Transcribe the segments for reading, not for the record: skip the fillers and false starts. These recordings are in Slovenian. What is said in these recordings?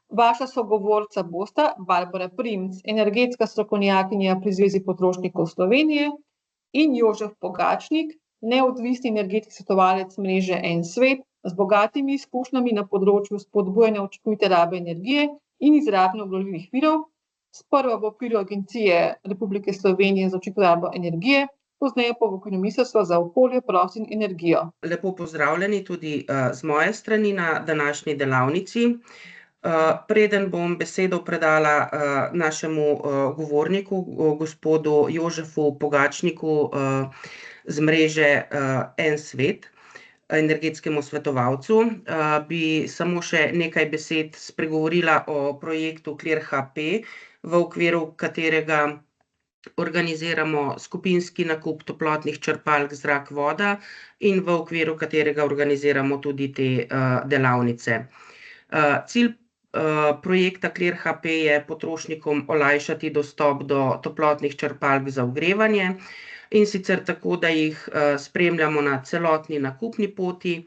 Vaša sogovorca bosta Barbara Primc, energetska strokovnjakinja pri Zvezi potrošnikov Slovenije, in Jožef Pogačnik, neodvisni energetski svetovalec mreže En svet z bogatimi izkušnjami na področju spodbujanja učinkovite rabe energije in izrabe obnovljivih virov. Sprva v okviru Agencije Republike Slovenije za učinkovito rabo energije, pozneje pa v okviru Ministrstva za okolje, prostor in energijo. Lepo pozdravljeni tudi z moje strani na današnji delavnici. Preden bom besedo predala našemu govorniku, gospodu Jožefu Pogačniku z mreže En svet, energetskemu svetovalcu, bi samo še nekaj besed spregovorila o projektu ClearHP, v okviru katerega organiziramo skupinski nakup toplotnih črpalk zrak-voda in v okviru katerega organiziramo tudi te delavnice. Cilj projekta ClearHP je potrošnikom olajšati dostop do toplotnih črpalk za ogrevanje, in sicer tako, da jih spremljamo na celotni nakupni poti,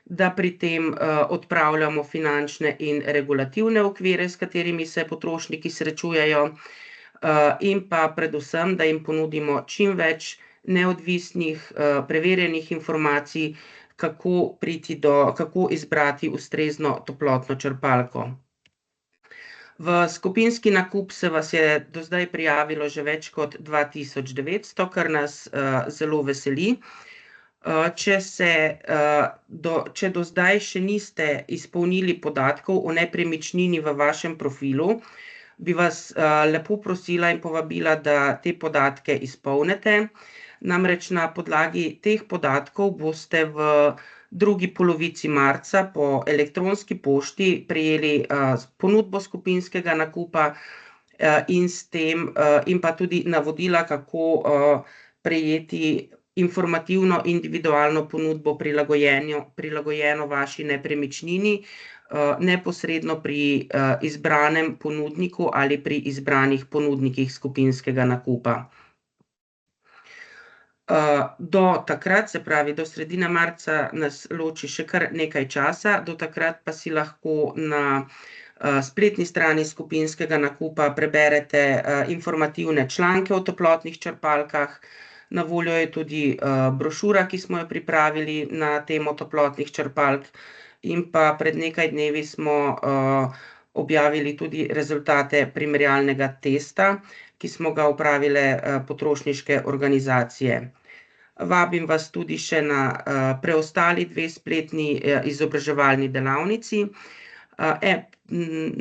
da pri tem odpravljamo finančne in regulativne okvire, s katerimi se potrošniki srečujejo, in pa predvsem, da jim ponudimo čim več neodvisnih, preverjenih informacij, kako izbrati ustrezno toplotno črpalko. V skupinski nakup se vas je do zdaj prijavilo že več kot 2900, kar nas zelo veseli. Če do zdaj še niste izpolnili podatkov o nepremičnini v vašem profilu, bi vas lepo prosila in povabila, da te podatke izpolnite. Namreč na podlagi teh podatkov boste v drugi polovici marca po elektronski pošti prejeli ponudbo skupinskega nakupa in s tem in pa tudi navodila, kako prejeti informativno individualno ponudbo prilagojeno vaši nepremičnini, neposredno pri izbranem ponudniku ali pri izbranih ponudnikih skupinskega nakupa. Do takrat, se pravi do sredine marca, nas loči še kar nekaj časa, do takrat pa si lahko na spletni strani skupinskega nakupa preberete informativne članke o toplotnih črpalkah. Na voljo je tudi brošura, ki smo jo pripravili na temo toplotnih črpalk, in pa pred nekaj dnevi smo objavili tudi rezultate primerjalnega testa, ki smo ga opravile potrošniške organizacije. Vabim vas tudi še na preostali 2 spletni izobraževalni delavnici.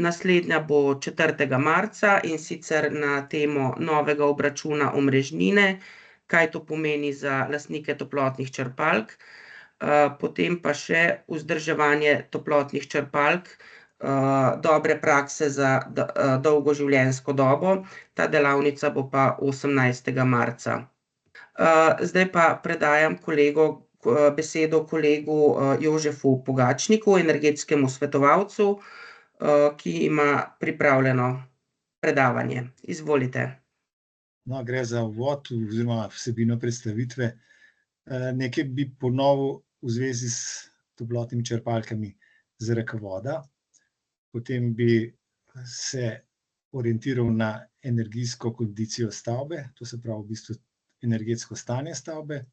Naslednja bo 4. marca, in sicer na temo novega obračuna omrežnine, kaj to pomeni za lastnike toplotnih črpalk, potem pa še vzdrževanje toplotnih črpalk, dobre prakse za dolgo življenjsko dobo. Ta delavnica bo pa 18. marca. Zdaj pa predajam besedo kolegu Jožefu Pogačniku, energetskemu svetovalcu, ki ima pripravljeno predavanje. Izvolite. No, gre za uvod oziroma vsebino predstavitve. Nekaj bi ponovil v zvezi s toplotnimi črpalkami zrak-voda. Potem bi se orientiral na energijsko kondicijo stavbe, to se pravi v bistvu energetsko stanje stavbe,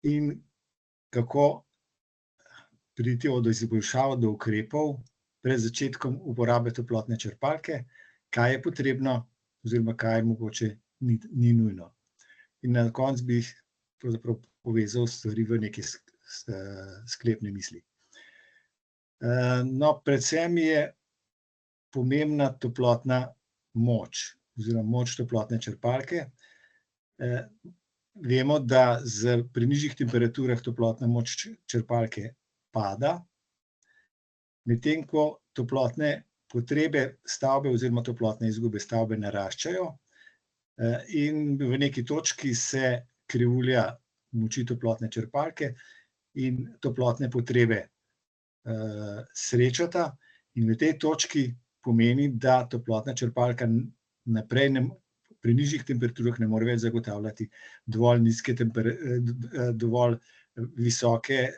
in kako priti od izboljšav do ukrepov pred začetkom uporabe toplotne črpalke, kaj je potrebno oziroma kaj mogoče ni nujno. In na koncu bi pravzaprav povezal stvari v neke sklepne misli. No, predvsem je pomembna toplotna moč oziroma moč toplotne črpalke. Vemo, da pri nižjih temperaturah toplotna moč črpalke pada, medtem ko toplotne potrebe stavbe oziroma toplotne izgube stavbe naraščajo, in v neki točki se krivulja moči toplotne črpalke in toplotne potrebe srečata, in v tej točki pomeni, da toplotna črpalka naprej pri nižjih temperaturah ne more več zagotavljati dovolj visoke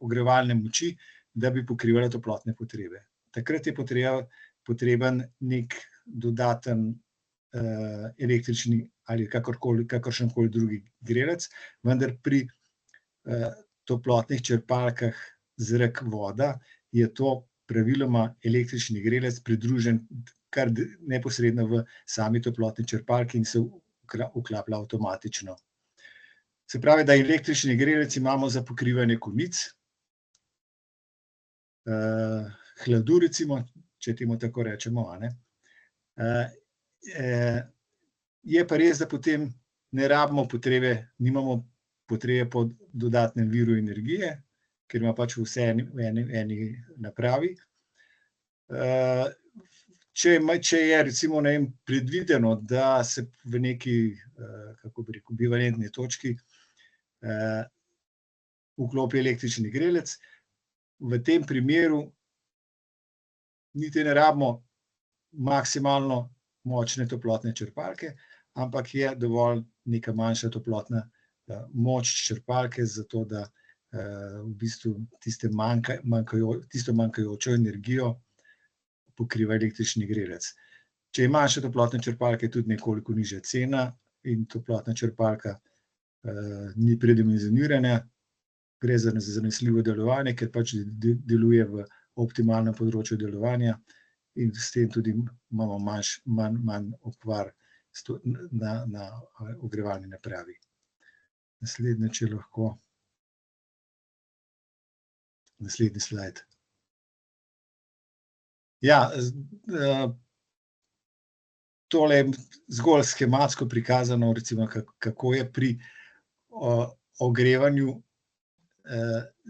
ogrevalne moči, da bi pokrivala toplotne potrebe. Takrat je potreben nek dodaten električni ali kakršenkoli drugi grelec, vendar pri toplotnih črpalkah zrak, voda je to praviloma električni grelec pridružen kar neposredno v sami toplotni črpalki in se vklaplja avtomatično. Se pravi, da električni grelec imamo za pokrivanje konic, hladu recimo, če temu tako rečemo, a ne. Je pa res, da potem ne rabimo nimamo potrebe po dodatnem viru energije, ker ima pač vse v eni napravi. Če je recimo, ne vem, predvideno, da se v neki, kako bi rekel, bivalentni točki vklopi električni grelec, v tem primeru niti ne rabimo maksimalno močne toplotne črpalke, ampak je dovolj neka manjša toplotna moč črpalke, zato da v bistvu tisto manjkajočo energijo pokriva električni grelec. Če je manjša toplotna črpalka, je tudi nekoliko nižja cena in toplotna črpalka ni predimenzionirana, gre za zanesljivo delovanje, ker pač deluje v optimalnem področju delovanja in s tem tudi imamo manj okvar na ogrevalni napravi. Naslednje, če lahko. Naslednji slajd. Ja, tole je zgolj skematsko prikazano, recimo, kako je pri ogrevanju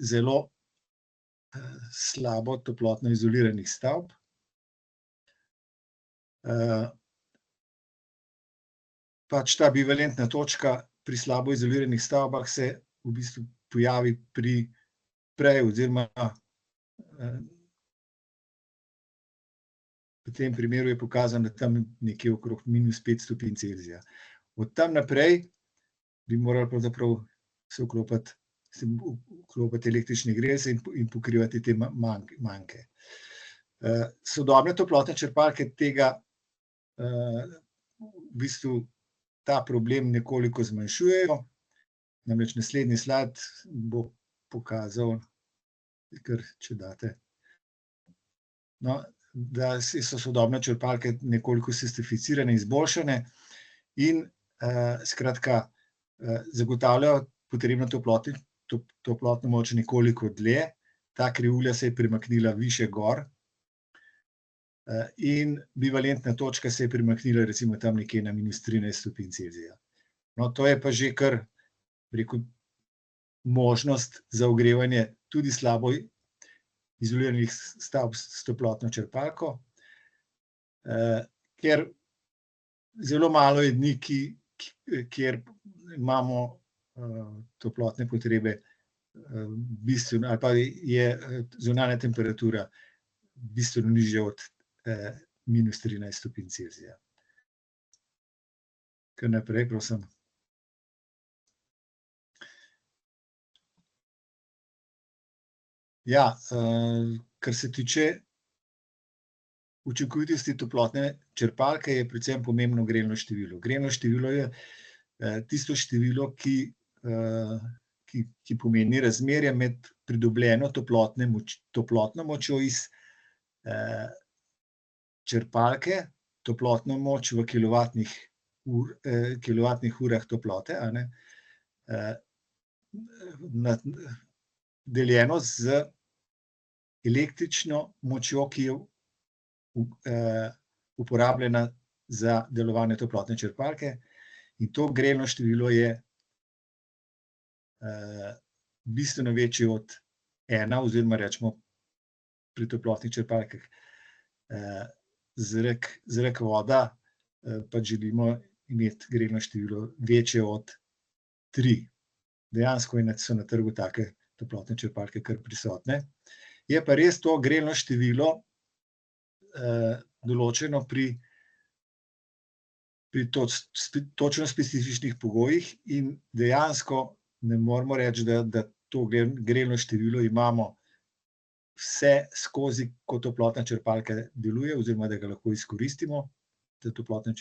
zelo slabo toplotno izoliranih stavb. Pač ta bivalentna točka pri slabo izoliranih stavbah se v bistvu pojavi prej oziroma v tem primeru je pokazano, da tam nekje okrog -5 stopinj Celzija. Od tam naprej bi morali pravzaprav se vklopiti električni grelci in pokrivati te manke. Sodobne toplotne črpalke tega v bistvu ta problem nekoliko zmanjšujejo. Namreč naslednji slajd bo pokazal, kar če date, no, da so sodobne črpalke nekoliko sistificirane, izboljšane in skratka zagotavljajo potrebno toplotno moč nekoliko dlje. Ta krivulja se je premaknila višje gor in bivalentna točka se je premaknila recimo tam nekje na -13 stopinj Celzija. No, to je pa že kar, rekel, možnost za ogrevanje tudi slabo izoliranih stavb s toplotno črpalko, ker zelo malo je dni, kjer imamo toplotne potrebe bistveno, ali pa je zunanja temperatura bistveno nižja od -13 stopinj Celzija. Kar naprej, prosim. Ja, kar se tiče učinkovitosti toplotne črpalke, je predvsem pomembno grelno število. Grelno število je tisto število, ki pomeni razmerje med pridobljeno toplotno močjo iz črpalke, toplotno moč v kilovatnih urah toplote, a ne, deljeno z električno močjo, ki je uporabljena za delovanje toplotne črpalke, in to grelno število je bistveno večje od 1, oziroma rečemo pri toplotnih črpalkah zrak, voda, pa želimo imeti grelno število večje od 3. Dejansko so na trgu take toplotne črpalke kar prisotne. Je pa res to grelno število določeno pri točno specifičnih pogojih in dejansko ne moremo reči, da to grelno število imamo vse skozi, ko toplotna črpalka deluje, oziroma da ga lahko izkoristimo, da toplotno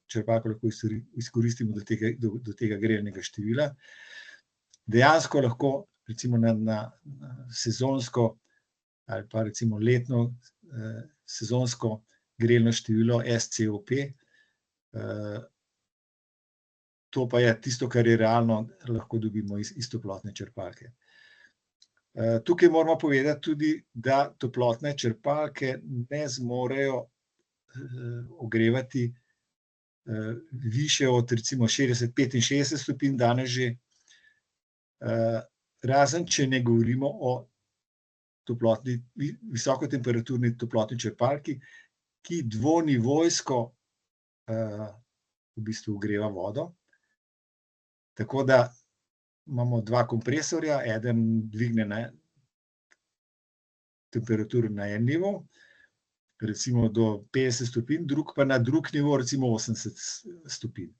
črpalko lahko izkoristimo do tega grelnega števila. Dejansko lahko recimo na sezonsko ali pa recimo letno sezonsko grelno število SCOP. To pa je tisto, kar je realno lahko dobimo iz toplotne črpalke. Tukaj moramo povedati tudi, da toplotne črpalke ne zmorejo ogrevati višje od recimo 60-65 stopinj danes že, razen če ne govorimo o visokotemperaturni toplotni črpalki, ki dvonivojsko v bistvu ogreva vodo. Tako da imamo dva kompresorja, eden dvigne temperaturo na en nivo, recimo do 50 stopinj, drug pa na drug nivo, recimo 80 stopinj.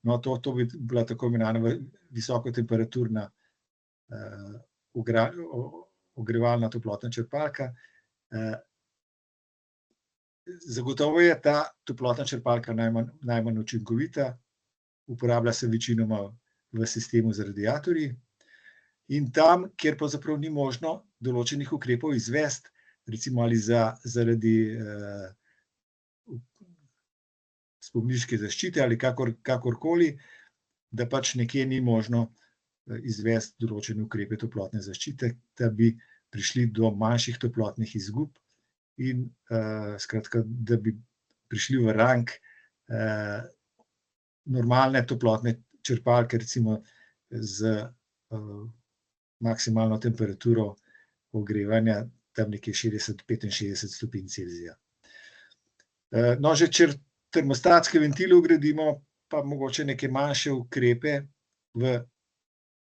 No, to bi bila tako imenovana visokotemperaturna ogrevalna toplotna črpalka. Zagotovo je ta toplotna črpalka najmanj učinkovita, uporablja se večinoma v sistemu z radiatorji in tam, kjer pravzaprav ni možno določenih ukrepov izvesti, recimo ali zaradi spomniške zaščite ali kakorkoli, da pač nekje ni možno izvesti določene ukrepe toplotne zaščite, da bi prišli do manjših toplotnih izgub in skratka, da bi prišli v rang normalne toplotne črpalke, recimo z maksimalno temperaturo ogrevanja tam nekje 60-65 stopinj Celzija. No, že če termostatske ventile vgradimo, pa mogoče neke manjše ukrepe v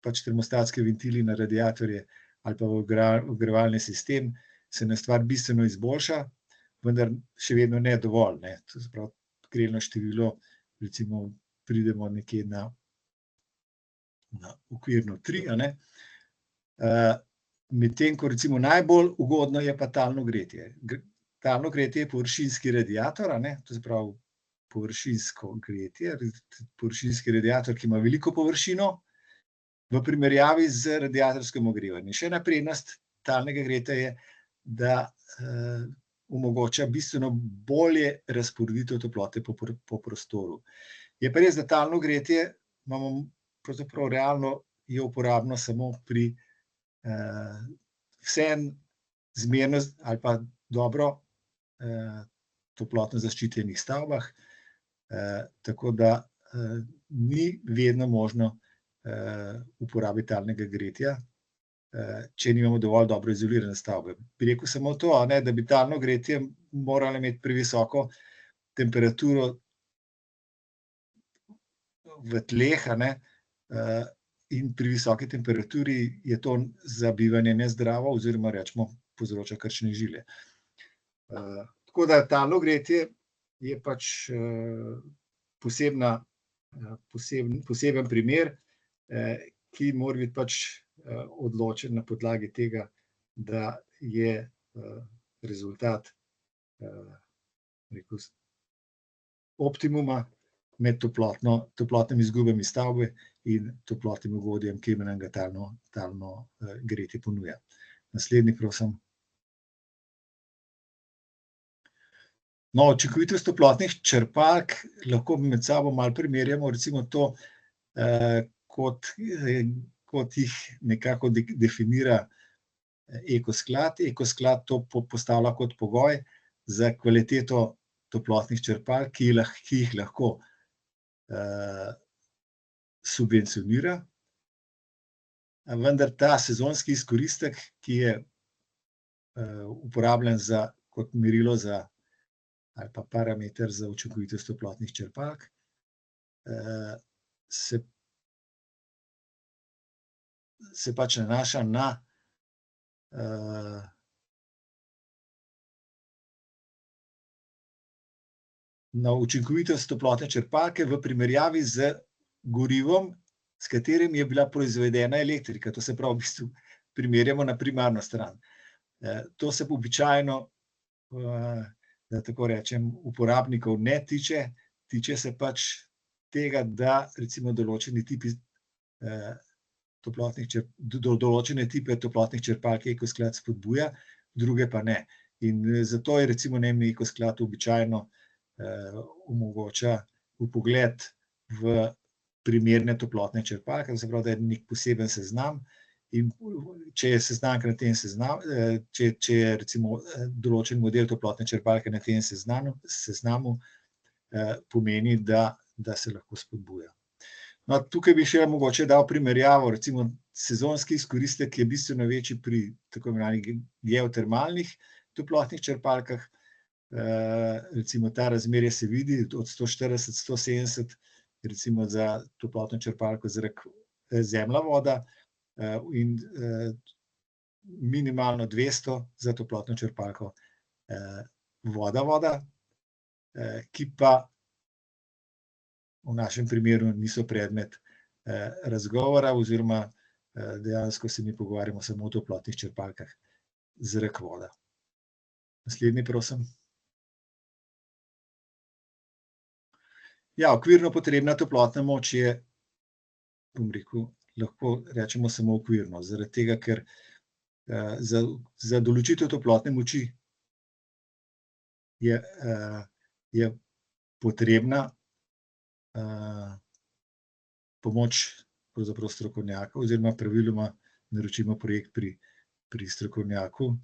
pač termostatske ventili na radiatorje ali pa v ogrevalni sistem, se na stvar bistveno izboljša, vendar še vedno ne dovolj, ne. To se pravi, grelno število, recimo pridemo nekje na okvirno 3, a ne. Medtem ko recimo najbolj ugodno je pa talno gretje. Talno gretje je površinski radiator, a ne, to se pravi površinsko gretje, površinski radiator, ki ima veliko površino, v primerjavi z radiatorskim ogrevanjem. Še ena prednost talnega gretja je, da omogoča bistveno bolje razporeditev toplote po prostoru. Je pa res, da talno gretje imamo pravzaprav realno je uporabno samo pri vseeno zmerno ali pa dobro toplotno zaščitenih stavbah, tako da ni vedno možno uporabiti talnega gretja, če nimamo dovolj dobro izolirane stavbe. Bi rekel samo to, a ne, da bi talno gretje moralo imeti previsoko temperaturo v tleh, a ne, in pri visoki temperaturi je to za bivanje nezdravo oziroma rečemo povzroča krčne žile. Tako da talno gretje je pač poseben primer, ki mora biti pač odločen na podlagi tega, da je rezultat rekel optimuma med toplotnimi izgubami stavbe in toplotnim ugodjem, ki nam ga talno gretje ponuja. Naslednji, prosim. No, učinkovitost toplotnih črpalk lahko med sabo malo primerjamo, recimo to, kot jih nekako definira Ekosklad. Ekosklad to postavlja kot pogoj za kvaliteto toplotnih črpalk, ki jih lahko subvencionira, vendar ta sezonski izkoristek, ki je uporabljen kot merilo ali pa parameter za učinkovitost toplotnih črpalk, se pač nanaša na učinkovitost toplotne črpalke v primerjavi z gorivom, s katerim je bila proizvedena elektrika. To se pravi, v bistvu primerjamo na primarno stran. To se običajno, da tako rečem, uporabnikov ne tiče. Tiče se pač tega, da recimo določeni tipi določene tipe toplotnih črpalk Ekosklad spodbuja, druge pa ne. In zato je recimo Nemni Ekosklad običajno omogoča vpogled v primerne toplotne črpalke, se pravi, da je nek poseben seznam, in če je seznanka na tem če je recimo določen model toplotne črpalke na tem seznamu, pomeni, da se lahko spodbuja. No, tukaj bi še mogoče dal primerjavo, recimo sezonski izkoristek je bistveno večji pri tako imenovanih geotermalnih toplotnih črpalkah. Recimo ta razmerje se vidi od 140, 170, recimo za toplotno črpalko zrak, zemlja, voda, in minimalno 200 za toplotno črpalko voda, ki pa v našem primeru niso predmet razgovora, oziroma dejansko se mi pogovarjamo samo o toplotnih črpalkah zrak, voda. Naslednji, prosim. Ja, okvirno potrebna toplotna moč je, bom rekel, lahko rečemo samo okvirno, zaradi tega, ker za določitev toplotne moči je potrebna pomoč pravzaprav strokovnjakov, oziroma praviloma naročimo projekt pri strokovnjaku.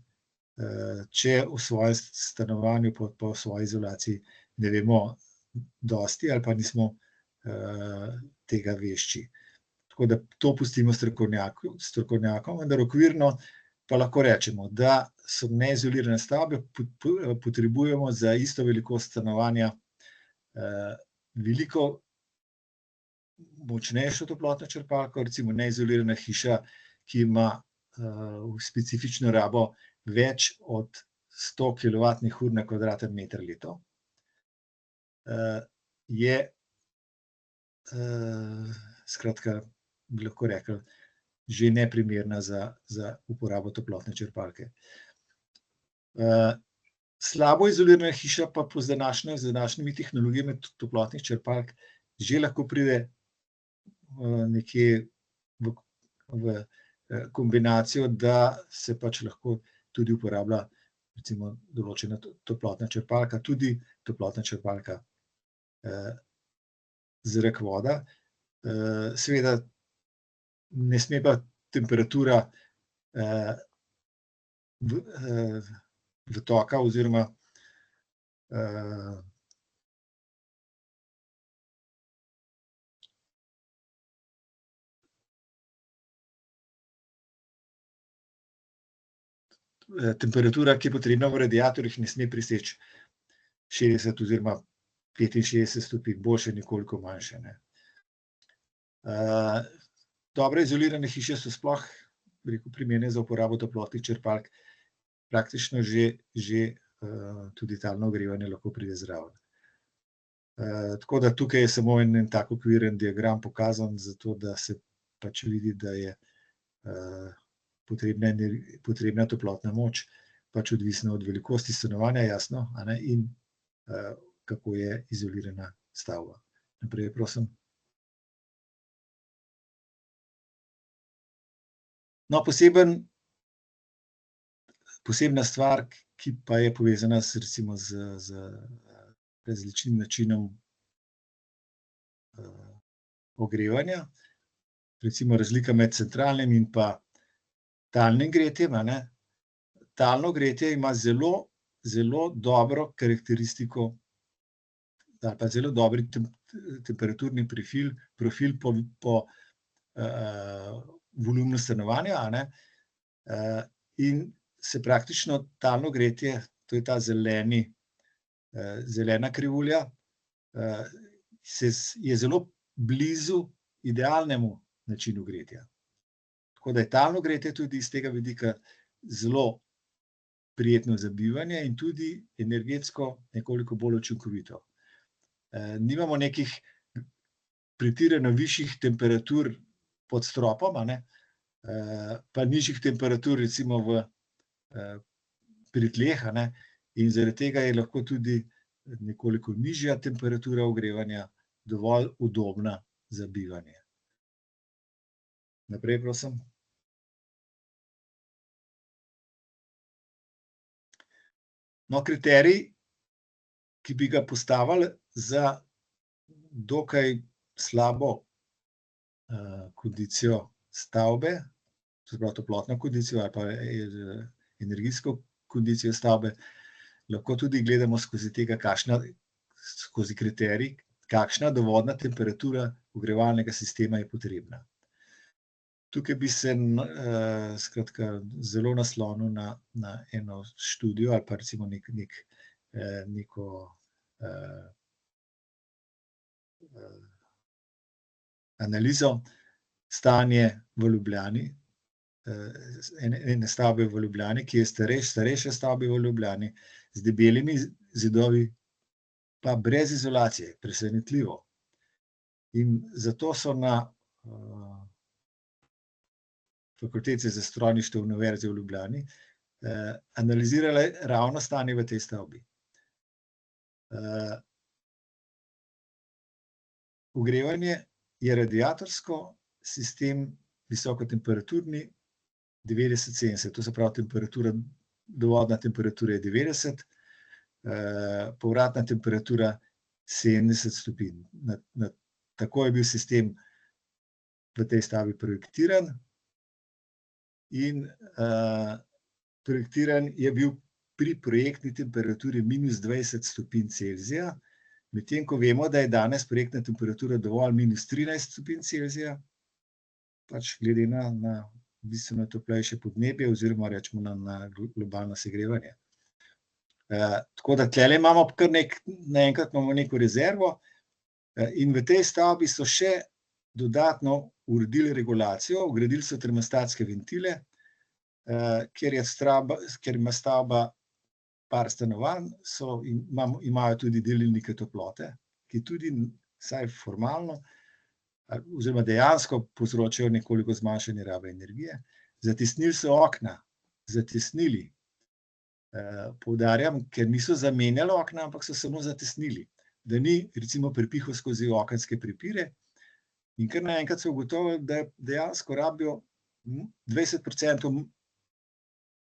Če v svojem stanovanju pa v svoji izolaciji ne vemo dosti ali pa nismo tega vešči. Tako da to pustimo strokovnjakom, vendar okvirno pa lahko rečemo, da so neizolirane stavbe, potrebujemo za isto velikost stanovanja veliko močnejšo toplotno črpalko, recimo neizolirana hiša, ki ima specifično rabo več od 100 kilovatnih ur na kvadraten meter leto, je skratka, bi lahko rekli, že neprimerna za uporabo toplotne črpalke. Slabo izolirana hiša pa z današnjimi tehnologijami toplotnih črpalk že lahko pride nekje v kombinacijo, da se pač lahko tudi uporablja recimo določena toplotna črpalka, tudi toplotna črpalka zrak, voda. Seveda ne sme pa temperatura dotoka oziroma temperatura, ki je potrebna v radiatorjih, ne sme preseči 60 oziroma 65 stopinj, boljše nekoliko manjše, ne. Dobro izolirane hiše so sploh, bi rekel, primerne za uporabo toplotnih črpalk, praktično že tudi talno ogrevanje lahko pride zraven. Tako da tukaj je samo en tak okviren diagram pokazan, zato da se pač vidi, da je potrebna toplotna moč pač odvisna od velikosti stanovanja, jasno, a ne, in kako je izolirana stavba. Naprej, prosim. No, posebna stvar, ki pa je povezana recimo z različnim načinom ogrevanja, recimo razlika med centralnim in pa talnim gretjem, a ne. Talno gretje ima zelo, zelo dobro karakteristiko ali pa zelo dober temperaturni profil po volumnu stanovanja, a ne. In se praktično talno gretje, to je ta zelena krivulja, je zelo blizu idealnemu načinu gretja. Tako da je talno gretje tudi iz tega vidika zelo prijetno za bivanje in tudi energetsko nekoliko bolj učinkovito. Nimamo nekih pretirano višjih temperatur pod stropom, a ne, pa nižjih temperatur recimo v pri tleh, in zaradi tega je lahko tudi nekoliko nižja temperatura ogrevanja dovolj udobna za bivanje. Naprej, prosim. No, kriterij, ki bi ga postavili za dokaj slabo kondicijo stavbe, se pravi toplotno kondicijo ali pa energijsko kondicijo stavbe, lahko tudi gledamo skozi tega, skozi kriterij, kakšna dovodna temperatura ogrevalnega sistema je potrebna. Tukaj bi se skratka zelo naslonil na eno študijo ali pa recimo neko analizo stanje v Ljubljani, ene stavbe v Ljubljani, ki je starejše stavbe v Ljubljani, z debelimi zidovi, pa brez izolacije, presenetljivo. In zato so na Fakulteti za strojništvo Univerze v Ljubljani analizirale ravno stanje v tej stavbi. Ogrevanje je radiatorsko, sistem visokotemperaturni 90-70, to se pravi dovodna temperatura je 90, povratna temperatura 70 stopinj. Tako je bil sistem v tej stavbi projektiran in projektiran je bil pri projektni temperaturi -20 stopinj Celzija, medtem ko vemo, da je danes projektna temperatura dovolj -13 stopinj Celzija, pač glede na bistveno toplejše podnebje oziroma rečemo na globalno segrevanje. Tako da tukaj imamo kar naenkrat imamo neko rezervo in v tej stavbi so še dodatno uredili regulacijo, vgradili so termostatske ventile, ker ima stavba par stanovanj, imajo tudi delilnike toplote, ki tudi vsaj formalno oziroma dejansko povzročajo nekoliko zmanjšanje rabe energije. Zatisnili so okna, zatisnili. Poudarjam, ker niso zamenjali okna, ampak so samo zatisnili, da ni recimo prepihal skozi okenske prepire. In kar naenkrat so ugotovili, da dejansko rabijo 20%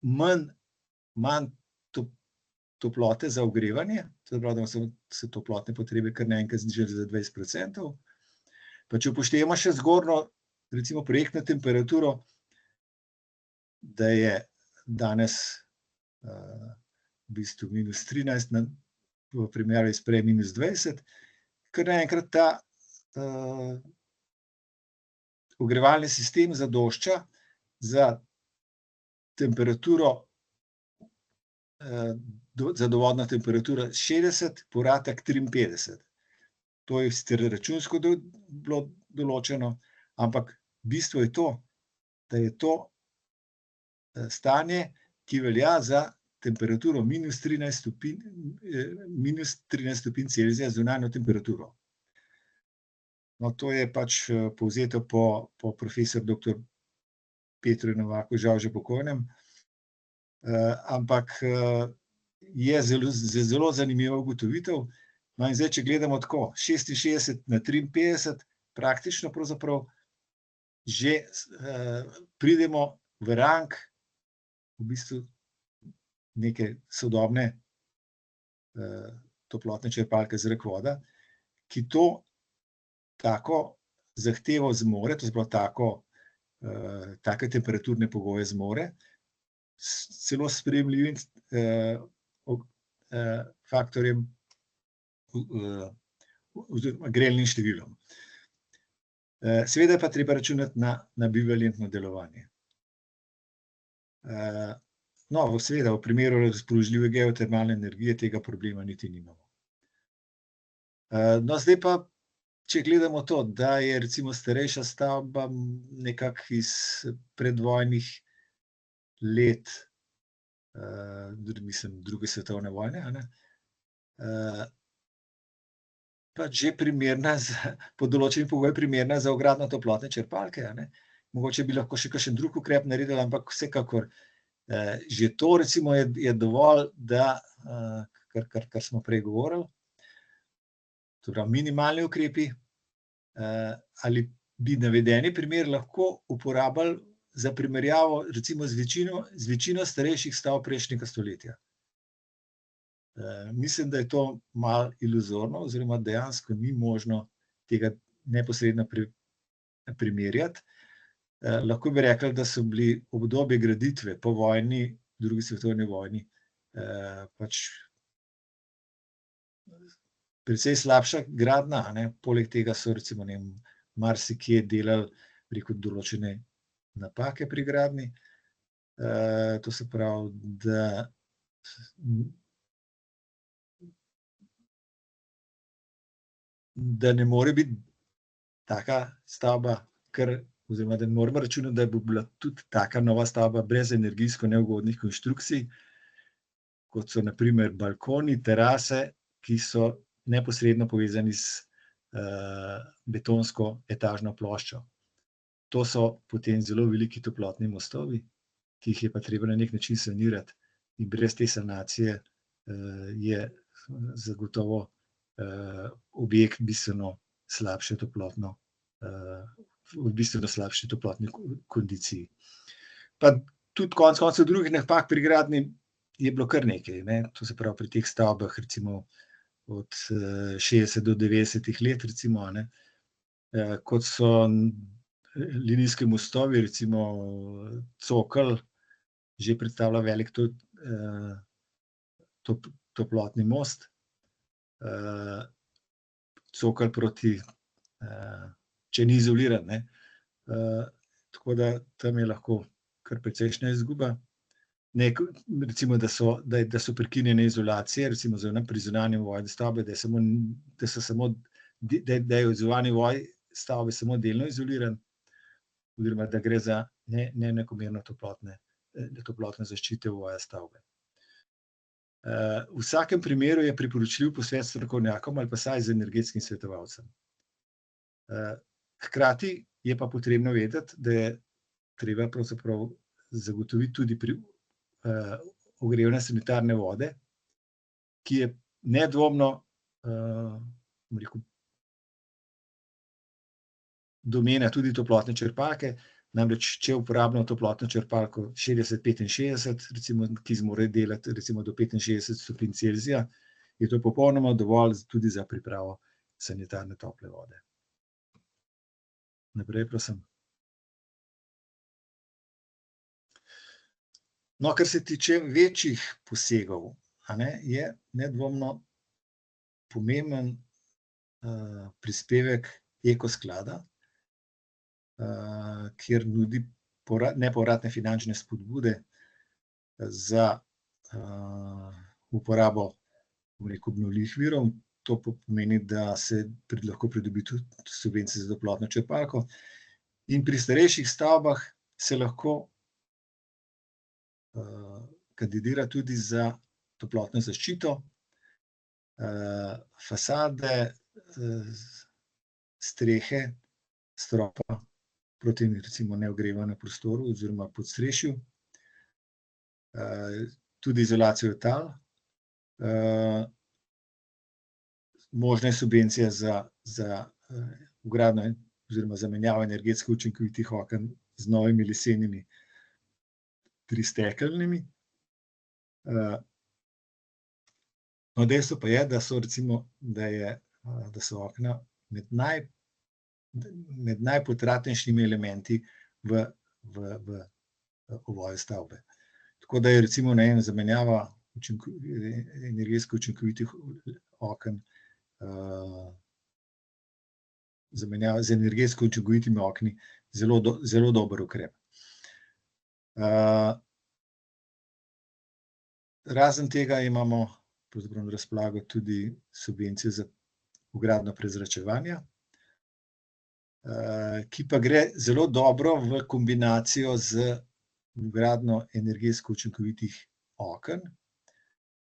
manj toplote za ogrevanje, to pravi, da so se toplotne potrebe kar naenkrat znižali za 20%. Pa če upoštevamo še zgornjo, recimo projektno temperaturo, da je danes v bistvu -13, v primerjavi s prej -20, kar naenkrat ta ogrevalni sistem zadošča za temperaturo, za dovodno temperaturo 60, povratek 53. To je sicer računsko bilo določeno, ampak bistvo je to, da je to stanje, ki velja za temperaturo -13 stopinj Celzija zunanjo temperaturo. No, to je pač povzeto po profesor dr. Petru Novaku, žal že pokojnem, ampak je zelo zanimiva ugotovitev. No, in zdaj, če gledamo tako, 66 na 53, praktično pravzaprav že pridemo v rang v bistvu neke sodobne toplotne črpalke zrak-voda, ki to tako zahtevo zmore, to se pravi take temperaturne pogoje zmore, celo s sprejemljivim faktorjem oziroma grelnim številom. Seveda pa treba računati na bivalentno delovanje. No, seveda, v primeru razpoložljive geotermalne energije tega problema niti nimamo. No, zdaj pa, če gledamo to, da je recimo starejša stavba nekako iz predvojnih let, mislim, druge svetovne vojne, pač že primerna, pod določenim pogojem primerna za vgradnjo toplotne črpalke. Mogoče bi lahko še kakšen drug ukrep naredili, ampak vsekakor Že to recimo je dovolj, da, kar smo prej govorili, to pravi minimalni ukrepi, ali bi navedeni primer lahko uporabili za primerjavo recimo z večino starejših stavb prejšnjega stoletja. Mislim, da je to malo iluzorno oziroma dejansko ni možno tega neposredno primerjati. Lahko bi rekli, da so bili obdobje graditve po vojni, drugi svetovni vojni, pač precej slabša gradnja, a ne. Poleg tega so recimo, ne vem, marsikje delali, bi rekel, določene napake pri gradnji. To se pravi, da ne more biti taka stavba, oziroma da ne moremo računati, da bo bila tudi taka nova stavba brez energijsko neugodnih konštrukcij, kot so na primer balkoni, terase, ki so neposredno povezani s betonsko etažno ploščo. To so potem zelo veliki toplotni mostovi, ki jih je pa treba na neki način sanirati, in brez te sanacije je zagotovo objekt bistveno slabše toplotno, v bistveno slabši toplotni kondiciji. Pa tudi konec koncev drugih napak pri gradnji je bilo kar nekaj, ne. To se pravi, pri teh stavbah recimo od 60 do 90 let recimo, a ne, kot so linijski mostovi, recimo Cokelj že predstavlja velik toplotni most. Cokelj proti, če ni izoliran, ne. Tako da tam je lahko kar precejšnja izguba. Recimo, da so prekinjene izolacije, recimo pri zunanjem vodu stavbe, da je zunanji voj stavbe samo delno izoliran, oziroma da gre za neenakomerno toplotne zaščite voja stavbe. V vsakem primeru je priporočljiv posvet s strokovnjakom ali pa vsaj z energetskim svetovalcem. Hkrati je pa potrebno vedeti, da je treba pravzaprav zagotoviti tudi ogrevne sanitarne vode, ki je nedvomno, bom rekel, domena tudi toplotne črpalke. Namreč, če uporabljamo toplotno črpalko 60-65, recimo, ki zmore delati recimo do 65 stopinj Celzija, je to popolnoma dovolj tudi za pripravo sanitarne tople vode. Naprej, prosim. No, kar se tiče večjih posegov, a ne, je nedvomno pomemben prispevek Eko sklada, kjer nudi nepovratne finančne spodbude za uporabo, bom rekel, obnovljivih virov. To pomeni, da se lahko pridobi tudi subvencije za toplotno črpalko. In pri starejših stavbah se lahko kandidira tudi za toplotno zaščito, fasade, strehe, stropa proti recimo neogrevanju prostoru oziroma podstrešju, tudi izolacijo tal. Možna je subvencija za vgradnjo oziroma zamenjavo energetsko učinkovitih oken z novimi lesenimi tristekelnimi. No, dejstvo pa je, da so recimo, da so okna med najpotratnejšimi elementi v ovoju stavbe. Tako da je recimo, ne vem, zamenjava energetsko učinkovitih oken, zamenjava z energetsko učinkovitimi okni zelo dober ukrep. Razen tega imamo pravzaprav na razpolago tudi subvencije za vgradnjo prezračevanja, ki pa gre zelo dobro v kombinacijo z vgradnjo energetsko učinkovitih oken.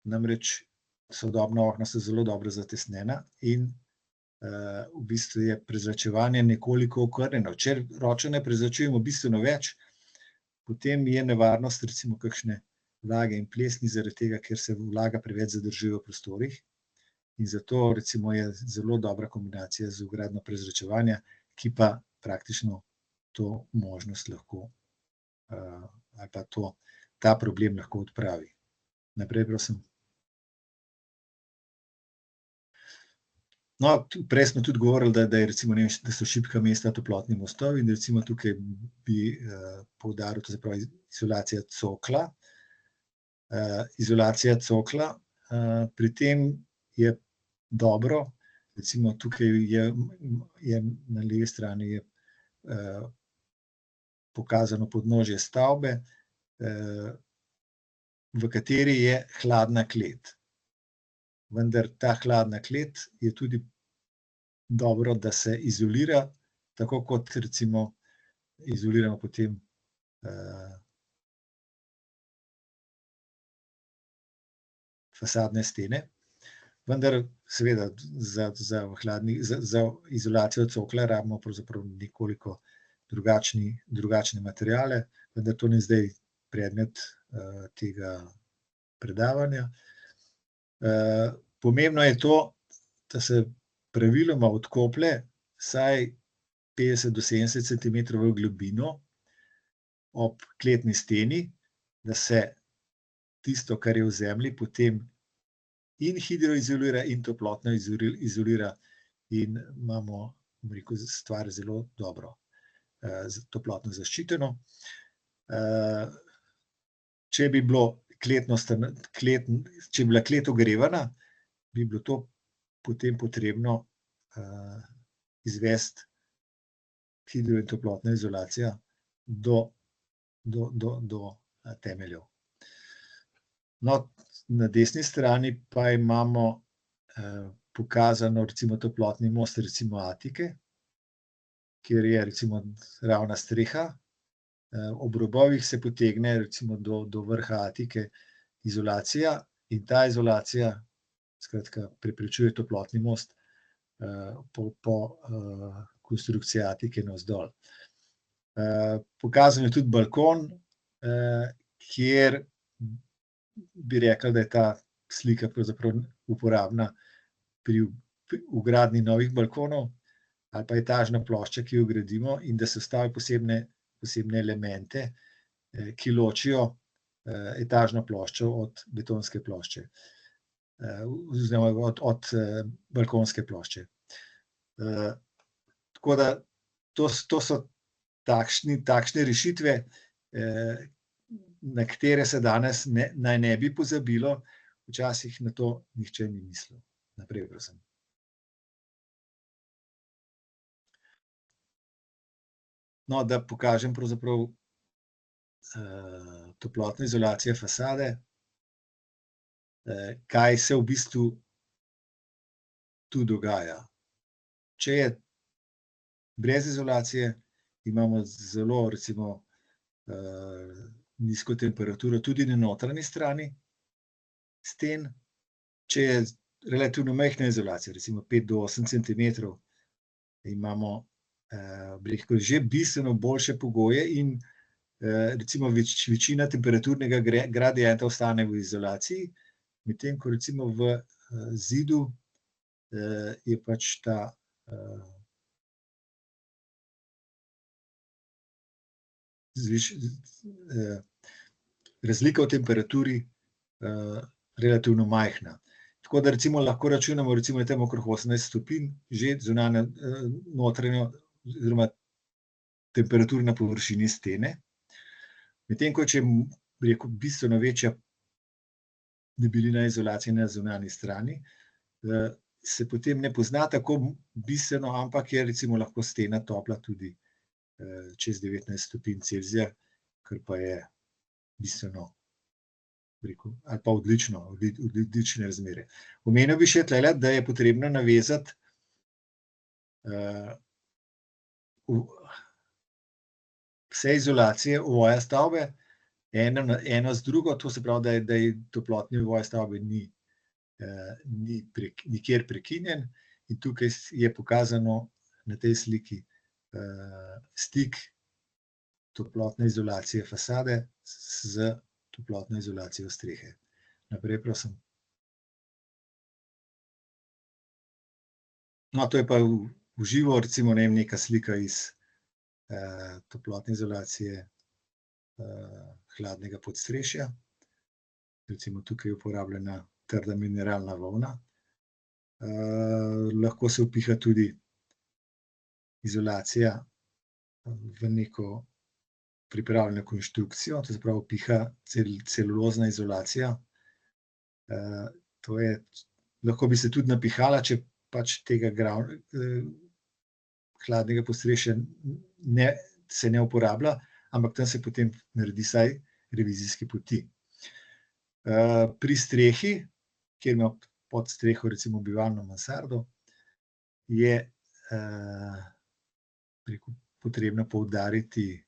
Namreč sodobna okna so zelo dobro zatesnjena in v bistvu je prezračevanje nekoliko okrnjeno. Če ročno ne prezračujemo bistveno več, potem je nevarnost recimo kakšne vlage in plesni zaradi tega, ker se vlaga preveč zadržuje v prostorih. In zato recimo je zelo dobra kombinacija z vgradno prezračevanje, ki pa praktično to možnost lahko ali pa ta problem lahko odpravi. Naprej, prosim. No, prej smo tudi govorili, da je recimo, ne vem, da so šibka mesta toplotni mostovi in recimo tukaj bi poudaril, to se pravi izolacija cokla. Izolacija cokla, pri tem je dobro, recimo tukaj je na levi strani je pokazano podnožje stavbe, v kateri je hladna klet. Vendar ta hladna klet je tudi dobro, da se izolira, tako kot recimo izoliramo potem fasadne stene. Vendar seveda za izolacijo cokla rabimo pravzaprav nekoliko drugačne materiale, vendar to ni zdaj predmet tega predavanja. Pomembno je to, da se praviloma odkoplje vsaj 50 do 70 centimetrov v globino ob kletni steni, da se tisto, kar je v zemlji, potem in hidroizolira in toplotno izolira in imamo, bom rekel, stvar zelo dobro toplotno zaščiteno. Če bi bila klet ogrevana, bi bilo to potem potrebno izvesti hidro- in toplotna izolacija do temeljev. No, na desni strani pa imamo pokazano recimo toplotni most recimo atike, kjer je recimo ravna streha, ob robovih se potegne recimo do vrha atike izolacija in ta izolacija skratka preprečuje toplotni most po konstrukciji atike navzdol. Pokazan je tudi balkon, kjer bi rekli, da je ta slika pravzaprav uporabna pri vgradnji novih balkonov ali pa etažna plošča, ki jo gradimo, in da se vstavi posebne elemente, ki ločijo etažno ploščo od betonske plošče, oziroma od balkonske plošče. Tako da to so takšne rešitve, na katere se danes naj ne bi pozabilo, včasih na to nihče ni mislil. Naprej, prosim. No, da pokažem pravzaprav toplotno izolacijo fasade, kaj se v bistvu tu dogaja. Če je brez izolacije, imamo zelo recimo nizko temperaturo tudi na notranji strani sten. Če je relativno majhna izolacija, recimo 5 do 8 centimetrov, imamo že bistveno boljše pogoje in recimo večina temperaturnega gradienta ostane v izolaciji, medtem ko recimo v zidu je pač ta razlika v temperaturi relativno majhna. Tako da recimo lahko računamo recimo tam okrog 18 stopinj, že zunanja notranjo oziroma temperaturo na površini stene. Medtem ko če bi rekel bistveno večja debelina izolacije na zunanji strani, se potem ne pozna tako bistveno, ampak je recimo lahko stena topla tudi čez 19 stopinj Celzija, kar pa je bistveno, rekel, ali pa odlične razmere. Omenil bi še tlele, da je potrebno navezati vse izolacije ovoja stavbe, eno z drugo, to se pravi, da je toplotni ovoj stavbe ni nikjer prekinjen, in tukaj je pokazano na tej sliki stik toplotne izolacije fasade z toplotno izolacijo strehe. Naprej, prosim. No, to je pa v živo, recimo, ne vem, neka slika iz toplotne izolacije hladnega podstrešja. Recimo tukaj je uporabljena trda mineralna volna. Lahko se vpiha tudi izolacija v neko pripravljeno konštrukcijo, to se pravi vpiha celulozna izolacija. To je, lahko bi se tudi napihala, če pač tega hladnega podstrešja se ne uporablja, ampak tam se potem naredi vsaj revizijske poti. Pri strehi, kjer ima pod streho recimo bivalno mansardo, je potrebno poudariti,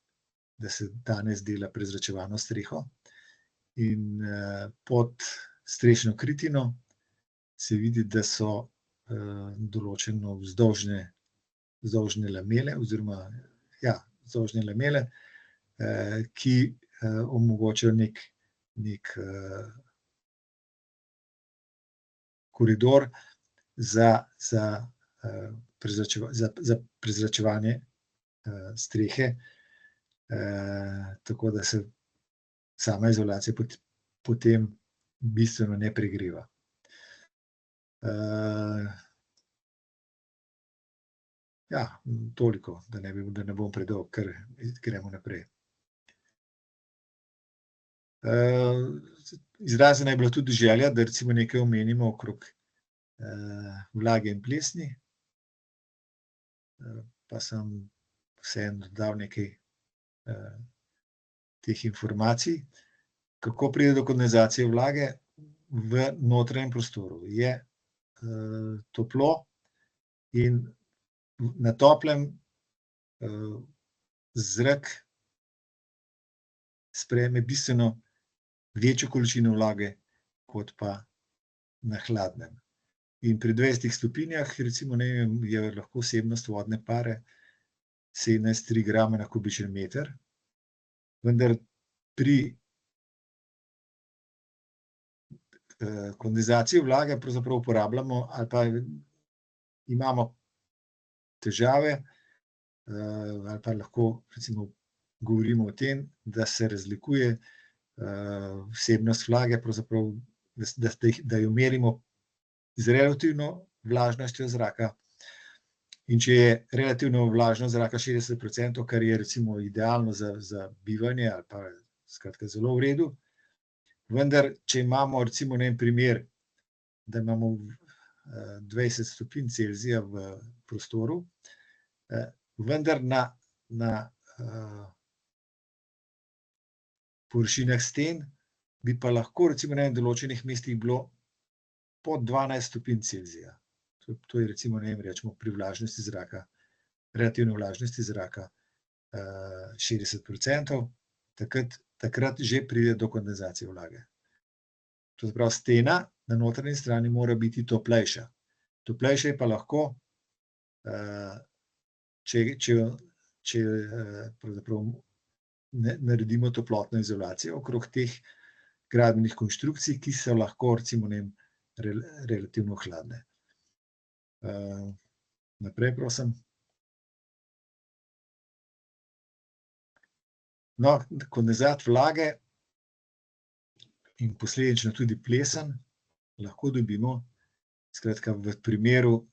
da se danes dela prezračevano streho in pod strešno kritino se vidi, da so določene vzdolžne lamele oziroma vzdolžne lamele, ki omogočajo nek koridor za prezračevanje strehe, tako da se sama izolacija potem bistveno ne pregreva. Toliko, da ne bom predolg, kar gremo naprej. Izražena je bila tudi želja, da recimo nekaj omenimo okrog vlage in plesni, pa sem vseeno dodal nekaj teh informacij. Kako pride do kondenzacije vlage v notranjem prostoru? Je toplo in na toplem zrak sprejme bistveno večjo količino vlage kot pa na hladnem. In pri 20 stopinjah, recimo, ne vem, je lahko vsebnost vodne pare 17,3 grama na kubičen meter, vendar pri kondenzaciji vlage pravzaprav uporabljamo ali pa imamo težave, ali pa lahko recimo govorimo o tem, da se razlikuje vsebnost vlage, pravzaprav, da jo merimo z relativno vlažnostjo zraka. In če je relativno vlažnost zraka 60%, kar je recimo idealno za bivanje ali pa skratka zelo v redu, vendar če imamo recimo en primer, da imamo 20 stopinj Celzija v prostoru, vendar na površinah sten bi pa lahko recimo na določenih mestih bilo pod 12 stopinj Celzija. To je recimo, ne vem, rečemo pri vlažnosti zraka, relativne vlažnosti zraka 60%, takrat že pride do kondenzacije vlage. To se pravi, stena na notranji strani mora biti toplejša. Toplejša je pa lahko, če pravzaprav naredimo toplotno izolacijo okrog teh gradbenih konštrukcij, ki so lahko recimo, ne vem, relativno hladne. Naprej, prosim. No, kondenzat vlage in posledično tudi plesen lahko dobimo, skratka, v primeru,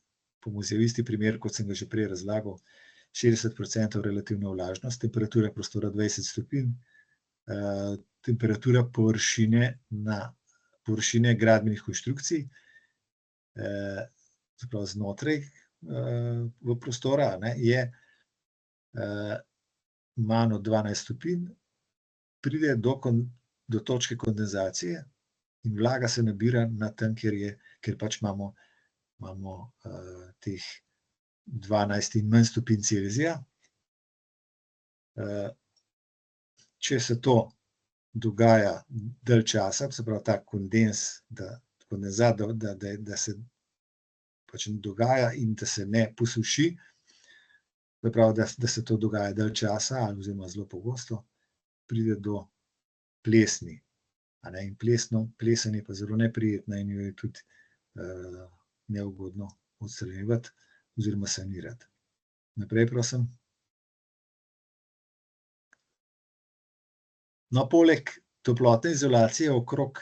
bomo vzeli isti primer, kot sem ga že prej razlagal, 60% relativna vlažnost, temperatura prostora 20 stopinj, temperatura površine gradbenih konštrukcij, se pravi znotraj v prostora, je manj od 12 stopinj, pride do točke kondenzacije in vlaga se nabira na tam, kjer pač imamo teh 12 in manj stopinj Celzija. Če se to dogaja dalj časa, se pravi ta kondenzat, da se pač dogaja in da se ne posuši, Se pravi, da se to dogaja dalj časa, oziroma zelo pogosto, pride do plesni. In plesen je pa zelo neprijetna in jo je tudi neugodno odstranjevati oziroma sanirati. Naprej, prosim. No, poleg toplotne izolacije okrog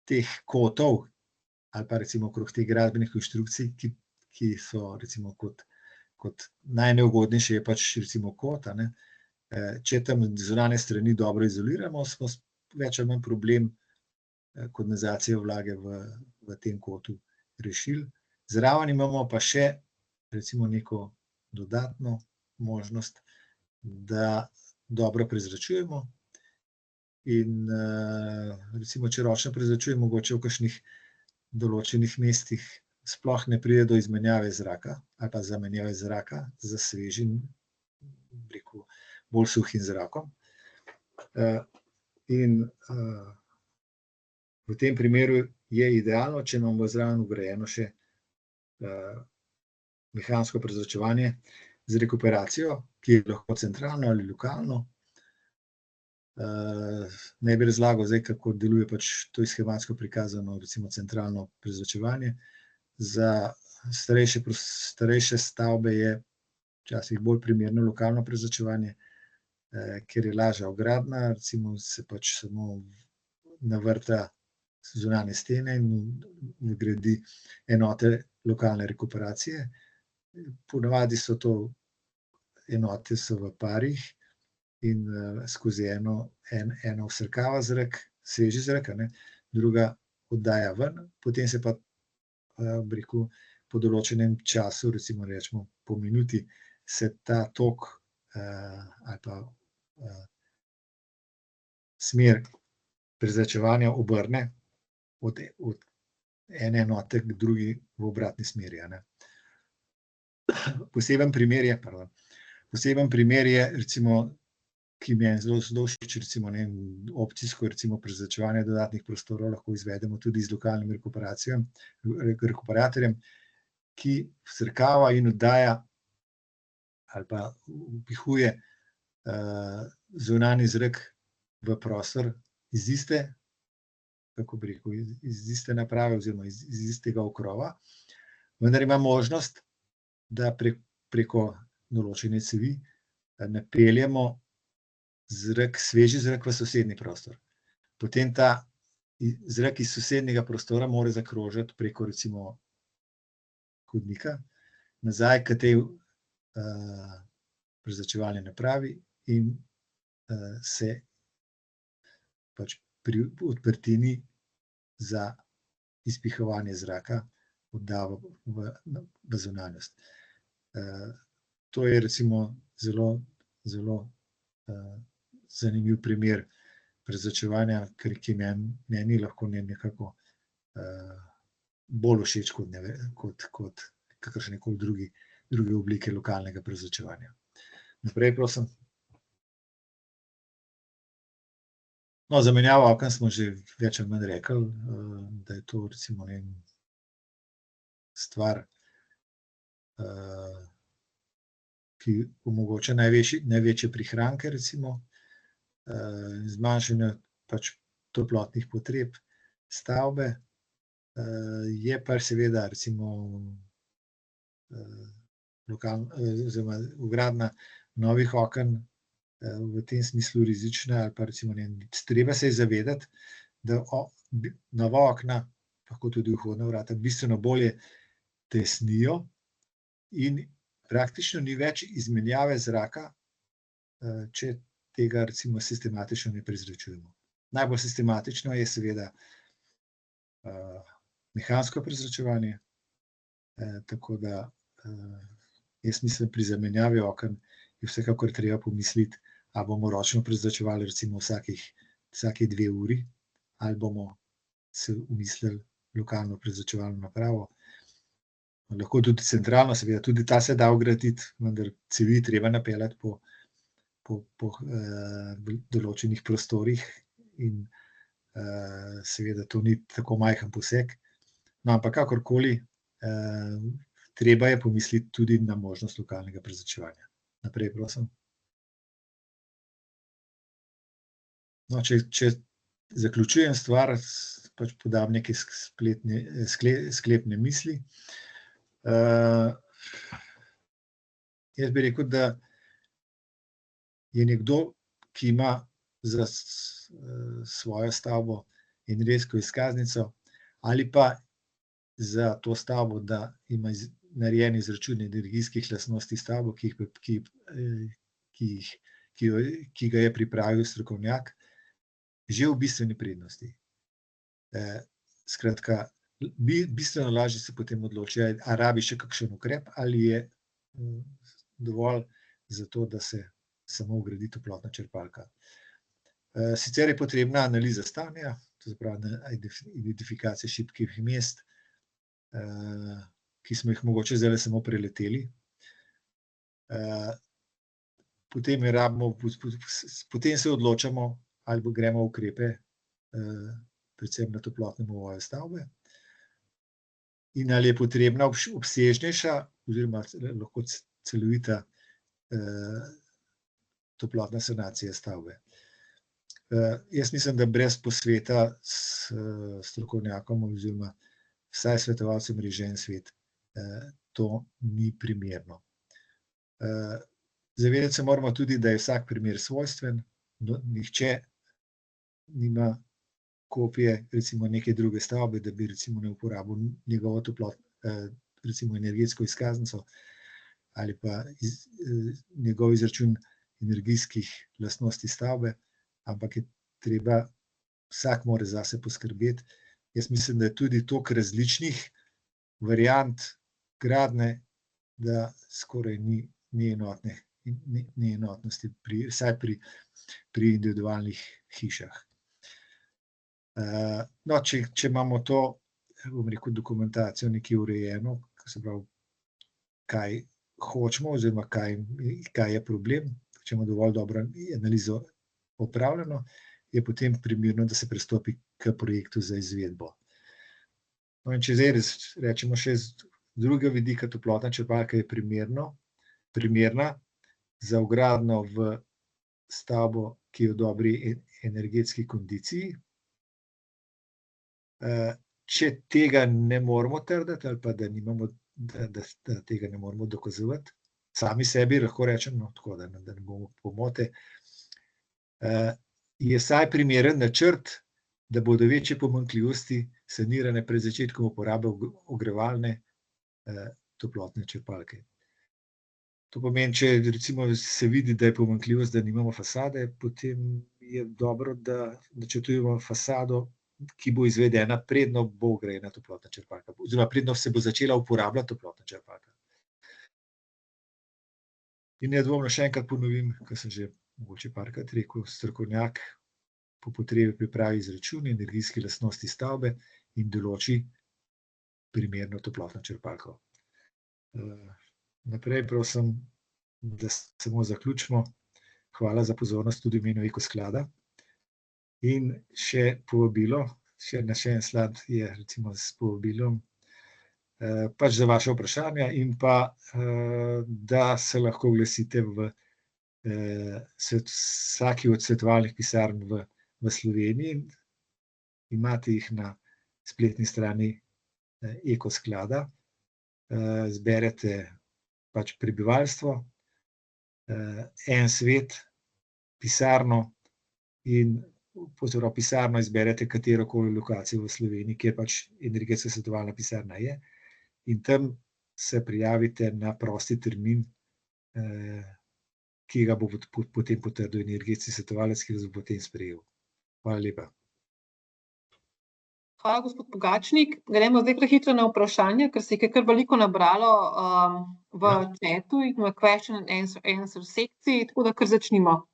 teh kotov ali pa recimo okrog teh gradbenih konštrukcij, ki so recimo kot najneugodnejše je pač recimo kot, če tam zunanje strani dobro izoliramo, smo več ali manj problem kondenzacije vlage v tem kotu rešili. Zraven imamo pa še recimo neko dodatno možnost, da dobro prezračujemo in recimo, če ročno prezračujemo, mogoče v kakšnih določenih mestih sploh ne pride do izmenjave zraka ali pa zamenjave zraka za svežim, rekel, bolj suhim zrakom. In v tem primeru je idealno, če imamo zraven vgrajeno še mehansko prezračevanje z rekuperacijo, ki je lahko centralno ali lokalno. Ne bi razlagal zdaj, kako deluje pač to schematsko prikazano, recimo centralno prezračevanje. Za starejše stavbe je včasih bolj primerno lokalno prezračevanje, ker je lažja vgradnja, recimo se pač samo navrta zunanje stene in vgradi enote lokalne rekuperacije. Ponavadi so to enote so v parih in skozi eno vsrkava zrak, sveži zrak, druga oddaja ven, potem se pa, bi rekel, po določenem času, recimo rečemo po minuti, se ta tok ali pa smer prezračevanja obrne od ene enote k drugi v obratni smeri. Poseben primer je, recimo, ki mi je zelo všeč, recimo opcijsko prezračevanje dodatnih prostorov lahko izvedemo tudi z lokalnim rekuperatorjem, ki vsrkava in oddaja ali pa vpihuje zunanji zrak v prostor iz iste, kako bi rekel, iz iste naprave oziroma iz istega okrova, vendar ima možnost, da preko določene cevi napeljemo sveži zrak v sosednji prostor. Potem ta zrak iz sosednjega prostora mora zakrožiti preko recimo hodnika nazaj k tej prezračevalni napravi in se pač pri odprtini za izpihovanje zraka odda v zunanjost. To je recimo zelo zanimiv primer prezračevanja, ki meni lahko nekako bolj všeč kot kakršnekoli druge oblike lokalnega prezračevanja. Naprej, prosim. No, zamenjavo oken smo že več ali manj rekli, da je to recimo stvar, ki omogoča največje prihranke, recimo, zmanjšanje pač toplotnih potreb stavbe. Je pa seveda recimo oziroma vgradnja novih oken v tem smislu rizična ali pa recimo treba se je zavedati, da nova okna, lahko tudi vhodna vrata, bistveno bolje tesnijo in praktično ni več izmenjave zraka, če tega recimo sistematično ne prezračujemo. Najbolj sistematično je seveda mehansko prezračevanje, tako da jaz mislim, pri zamenjavi oken je vsekakor treba pomisliti, ali bomo ročno prezračevali recimo vsake 2 uri, ali bomo se umislili lokalno prezračevalno napravo. Lahko tudi centralno, seveda tudi ta se da vgraditi, vendar cevi treba napeljati po določenih prostorih in seveda to ni tako majhen poseg. No, ampak kakorkoli, treba je pomisliti tudi na možnost lokalnega prezračevanja. Naprej, prosim. No, če zaključujem stvar, pač podam neke sklepne misli. Jaz bi rekel, da je nekdo, ki ima za svojo stavbo energetsko izkaznico ali pa za to stavbo, da ima narejen izračun energijskih lastnosti stavbe, ki ga je pripravil strokovnjak, že v bistveni prednosti. Skratka, bistveno lažje se potem odloči, a rabi še kakšen ukrep ali je dovolj za to, da se samo vgradi toplotna črpalka. Sicer je potrebna analiza stanja, to se pravi identifikacija šibkih mest, ki smo jih mogoče zdaj samo preleteli. Potem se odločamo, ali gremo v ukrepe, predvsem na toplotnem ovoju stavbe, in ali je potrebna obsežnejša oziroma lahko celovita toplotna sanacija stavbe. Jaz mislim, da brez posveta s strokovnjakom oziroma vsaj svetovalcem mreže En svet to ni primerno. Zavedati se moramo tudi, da je vsak primer svojstven, nihče nima kopije recimo neke druge stavbe, da bi recimo ne uporabil njegovo recimo energetsko izkaznico ali pa njegov izračun energijskih lastnosti stavbe, ampak je treba, vsak mora zase poskrbeti. Jaz mislim, da je tudi toliko različnih variant gradnje, da skoraj ni enotnosti, vsaj pri individualnih hišah. No, če imamo to, bom rekel, dokumentacijo nekje urejeno, se pravi, kaj hočemo oziroma kaj je problem, če imamo dovolj dobro analizo opravljeno, je potem primerno, da se pristopi k projektu za izvedbo. No, in če zdaj rečemo še z drugega vidika, toplotna črpalka je primerna za vgradnjo v stavbo, ki je v dobri energetski kondiciji. Če tega ne moremo trditi ali pa da tega ne moremo dokazovati, sami sebi lahko rečemo, tako da ne bomo pomote, je vsaj primeren načrt, da bodo večje pomanjkljivosti sanirane pred začetkom uporabe ogrevalne toplotne črpalke. To pomeni, če recimo se vidi, da je pomanjkljivost, da nimamo fasade, potem je dobro, da načrtujemo fasado, ki bo izvedena, predno bo vgrajena toplotna črpalka, oziroma predno se bo začela uporabljati toplotna črpalka. In nedvomno še enkrat ponovim, kar sem že mogoče parkrat rekel, strokovnjak po potrebi pripravi izračun energijske lastnosti stavbe in določi primerno toplotno črpalko. Naprej prosim, da samo zaključimo. Hvala za pozornost tudi v imenu Ekosklada. In še povabilo, še en slad je recimo s povabilom, pač za vaše vprašanja in pa, da se lahko oglasite v vsaki od svetovalnih pisarn v Sloveniji. Imate jih na spletni strani Ekosklada. Zberete pač prebivalstvo, En svet, pisarno in pisarno izberete katerokoli lokacijo v Sloveniji, kjer pač energetska svetovalna pisarna je, in tam se prijavite na prosti termin, ki ga bo potem potrdil energetski svetovalec, ki ga bo potem sprejel. Hvala lepa. Hvala, gospod Pogačnik. Gremo zdaj kar hitro na vprašanja, ker se je kar veliko nabralo v chatu in v question and answer sekciji, tako da kar začnimo.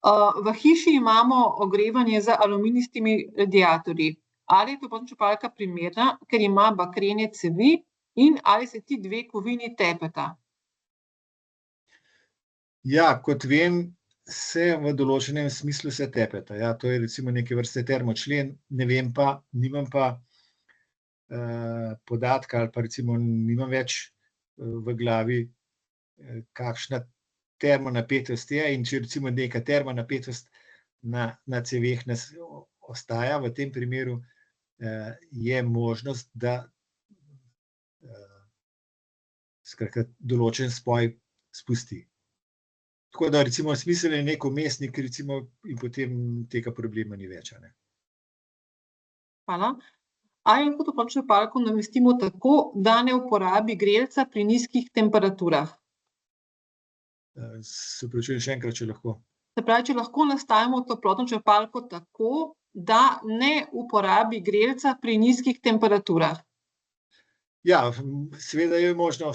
V hiši imamo ogrevanje z aluminijskimi radiatorji. Ali je toplotna črpalka primerna, ker ima bakrene cevi, in ali se ti dve kovini tepeta? Ja, kot vem, se v določenem smislu se tepeta. Ja, to je recimo neke vrste termočlen, ne vem pa, nimam pa podatka ali pa recimo nimam več v glavi, kakšna termonapetost je, in če recimo neka termonapetost na ceveh nas ostaja, v tem primeru je možnost, da skratka določen spoj spusti. Tako da recimo smiseln je nek vmesnik, recimo, in potem tega problema ni več, a ne. Hvala. Ali lahko toplotno črpalko namestimo tako, da ne uporabi grelca pri nizkih temperaturah? Se opravičujem še enkrat, če lahko. Se pravi, če lahko nastavimo toplotno črpalko tako, da ne uporabi grelca pri nizkih temperaturah. Ja, seveda je možno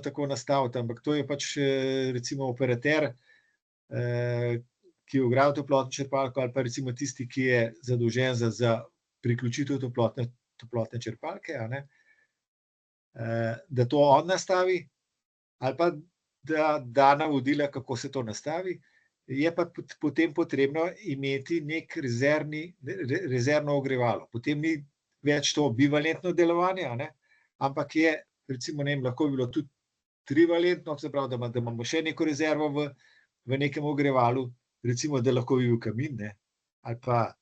tako nastaviti, ampak to je pač recimo operater, ki je vgradil toplotno črpalko, ali pa recimo tisti, ki je zadolžen za priključitev toplotne črpalke, a ne, da to on nastavi, ali pa da navodila, kako se to nastavi. Je pa potem potrebno imeti nek rezervno ogrevalo. Potem ni več to bivalentno delovanje, a ne, ampak je, recimo, ne vem, lahko bi bilo tudi trivalentno, se pravi, da imamo še neko rezervo v nekem ogrevalu, recimo, da lahko bi bil kamin, ne, ali pa,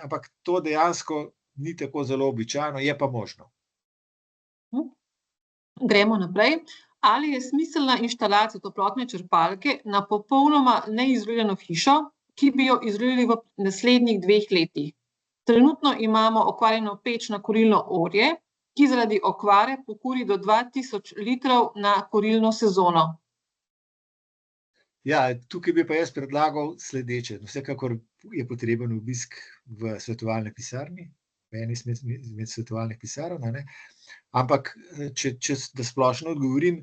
ampak to dejansko ni tako zelo običajno, je pa možno. Gremo naprej. Ali je smiselna inštalacija toplotne črpalke na popolnoma neizolirano hišo, ki bi jo izolirali v naslednjih 2 letih? Trenutno imamo okvarjeno peč na kurilno olje, ki zaradi okvare pokuri do 2000 litrov na kurilno sezono. Ja, tukaj bi pa jaz predlagal sledeče. Vsekakor je potreben obisk v svetovalni pisarni, v eni izmed svetovalnih pisarn, a ne. Ampak, če da splošno odgovorim,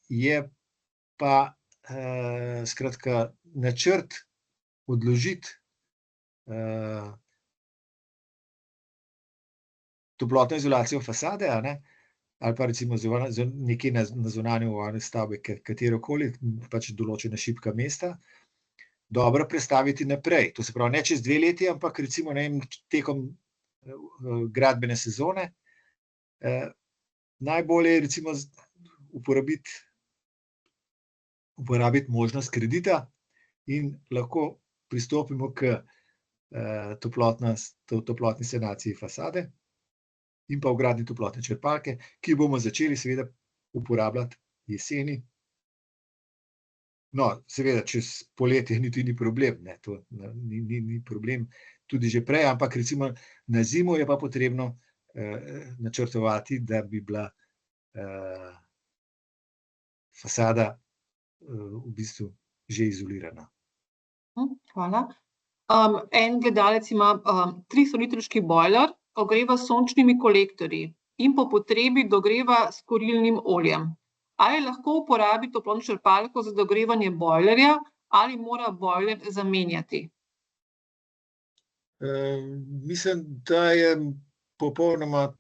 je pa skratka načrt odložiti toplotno izolacijo fasade, a ne, ali pa recimo nekje na zunanji ovojni stavbi, katerokoli, pač določena šibka mesta, dobro prestaviti naprej. To se pravi, ne čez 2 leti, ampak recimo, ne vem, tekom gradbene sezone. Najbolje je recimo uporabiti možnost kredita in lahko pristopimo k toplotni sanaciji fasade in pa vgradnji toplotne črpalke, ki bomo začeli seveda uporabljati jeseni. No, seveda čez poletje niti ni problem, ne, to ni problem tudi že prej, ampak recimo na zimo je pa potrebno načrtovati, da bi bila fasada v bistvu že izolirana. Hvala. En gledalec ima 300-litrski bojler, ogreva s sončnimi kolektorji in po potrebi dogreva s kurilnim oljem. Ali lahko uporabi toplotno črpalko za dogrevanje bojlerja ali mora bojler zamenjati? Mislim, da je popolnoma